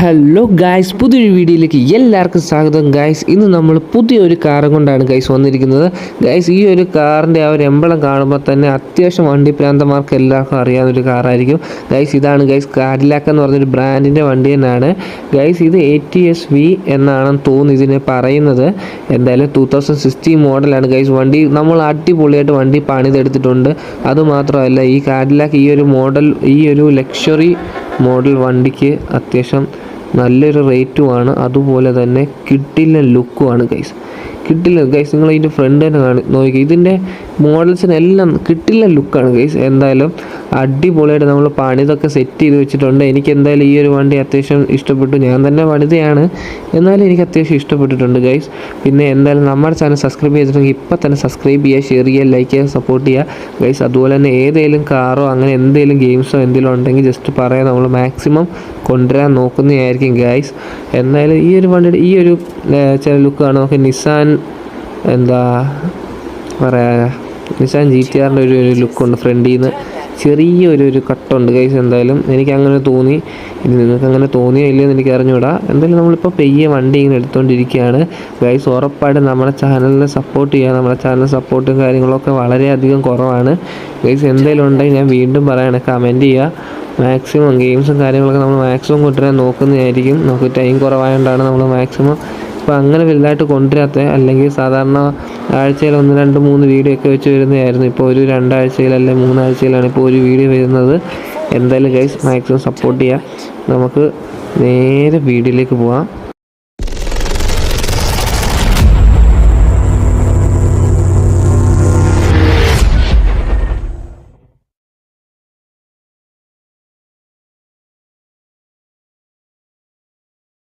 Hello guys, പുതിയൊരു വീഡിയോയിലേക്ക് എല്ലാവർക്കും സ്വാഗതം. ഗായ്സ്, ഇന്ന് നമ്മൾ പുതിയൊരു കാറും കൊണ്ടാണ് ഗായ്സ് വന്നിരിക്കുന്നത്. ഗായ്സ്, ഈ ഒരു കാറിൻ്റെ ആ ഒരു എംബ്ലം കാണുമ്പോൾ തന്നെ അത്യാവശ്യം വണ്ടി പ്രാന്തമാർക്ക് എല്ലാവർക്കും അറിയാവുന്നൊരു കാറായിരിക്കും. ഗായ്സ്, ഇതാണ് ഗായ്സ് കാഡിലാക്ക് എന്ന് പറഞ്ഞൊരു ബ്രാൻഡിൻ്റെ വണ്ടി തന്നെയാണ്. ഗായ്സ്, ഇത് ATS-V എന്നാണെന്ന് തോന്നുന്നു ഇതിനെ പറയുന്നത്. എന്തായാലും 2016 മോഡലാണ് ഗായ്സ്. വണ്ടി നമ്മൾ അടിപൊളിയായിട്ട് വണ്ടി പണിതെടുത്തിട്ടുണ്ട്. അതുമാത്രമല്ല, ഈ കാഡിലാക്ക് ഈ ഒരു ലക്ഷറി മോഡൽ വണ്ടിക്ക് അത്യാവശ്യം നല്ലൊരു റേറ്റുമാണ്. അതുപോലെ തന്നെ കിട്ടില്ല ലുക്കുമാണ് ഗൈസ്. കിട്ടില്ല ഗൈസ്, നിങ്ങൾ ഇതിൻ്റെ ഫ്രണ്ട് തന്നെ നോക്കി. ഇതിൻ്റെ മോഡൽസിനെല്ലാം കിട്ടില്ല ലുക്കാണ് ഗൈസ്. എന്തായാലും അടിപൊളിയായിട്ട് നമ്മൾ പണിതൊക്കെ സെറ്റ് ചെയ്ത് വെച്ചിട്ടുണ്ട്. എനിക്ക് എന്തായാലും ഈ ഒരു വണ്ടി അത്യാവശ്യം ഇഷ്ടപ്പെട്ടു. ഞാൻ തന്നെ പണിതയാണ്, എന്നാലും എനിക്ക് അത്യാവശ്യം ഇഷ്ടപ്പെട്ടിട്ടുണ്ട് ഗൈസ്. പിന്നെ എന്തായാലും നമ്മുടെ ചാനൽ സബ്സ്ക്രൈബ് ചെയ്തിട്ടുണ്ടെങ്കിൽ ഇപ്പം തന്നെ സബ്സ്ക്രൈബ് ചെയ്യുക, ഷെയർ ചെയ്യുക, ലൈക്ക് ചെയ്യുക, സപ്പോർട്ട് ചെയ്യുക ഗൈസ്. അതുപോലെ തന്നെ ഏതെങ്കിലും കാറോ അങ്ങനെ എന്തെങ്കിലും ഗെയിംസോ എന്തെങ്കിലും ഉണ്ടെങ്കിൽ ജസ്റ്റ് പറയാം, നമ്മൾ മാക്സിമം കൊണ്ടുവരാൻ നോക്കുന്നതായിരിക്കും ഗൈസ്. എന്തായാലും ഈ ഒരു വണ്ടിയുടെ ഈ ഒരു ചില ലുക്കാണ് നമുക്ക് നിസാൻ എന്താ പറയുക, നിസാൻ GTR-ൻ്റെ ഒരു ലുക്കുണ്ട്. ഫ്രണ്ടിൽ നിന്ന് ചെറിയൊരു കട്ടുണ്ട് ഗൈസ്. എന്തായാലും എനിക്ക് അങ്ങനെ തോന്നി. ഇനി നിങ്ങൾക്ക് അങ്ങനെ തോന്നിയോ ഇല്ലയെന്ന് എനിക്ക് അറിഞ്ഞുകൂടാ. എന്തായാലും നമ്മളിപ്പോൾ പെയ്യെ വണ്ടി ഇങ്ങനെ എടുത്തുകൊണ്ടിരിക്കുകയാണ് ഗൈസ്. ഉറപ്പായിട്ടും നമ്മുടെ ചാനലിനെ സപ്പോർട്ട് ചെയ്യുക. നമ്മുടെ ചാനൽ സപ്പോർട്ടും കാര്യങ്ങളൊക്കെ വളരെയധികം കുറവാണ് ഗൈസ്. എന്തായാലും ഉണ്ടെങ്കിൽ ഞാൻ വീണ്ടും പറയണേ, കമൻറ്റ് ചെയ്യുക. മാക്സിമം ഗെയിംസും കാര്യങ്ങളൊക്കെ നമ്മൾ മാക്സിമം കൊണ്ടുവരാൻ നോക്കുന്നതായിരിക്കും. നമുക്ക് ടൈം കുറവായതുകൊണ്ടാണ് നമ്മൾ മാക്സിമം ഇപ്പോൾ അങ്ങനെ വലുതായിട്ട് കൊണ്ടുവരാത്തത്. അല്ലെങ്കിൽ സാധാരണ ആഴ്ചയിൽ 1, 2, 3 വീഡിയോ ഒക്കെ വെച്ച് വരുന്നതായിരുന്നു. ഇപ്പോൾ ഒരു 2 ആഴ്ചയിൽ അല്ലെങ്കിൽ 3 ആഴ്ചയിലാണ് ഇപ്പോൾ ഒരു വീഡിയോ വരുന്നത്. എന്തായാലും ഗൈസ് മാക്സിമം സപ്പോർട്ട് ചെയ്യുക. നമുക്ക് നേരെ വീഡിയോയിലേക്ക് പോവാം.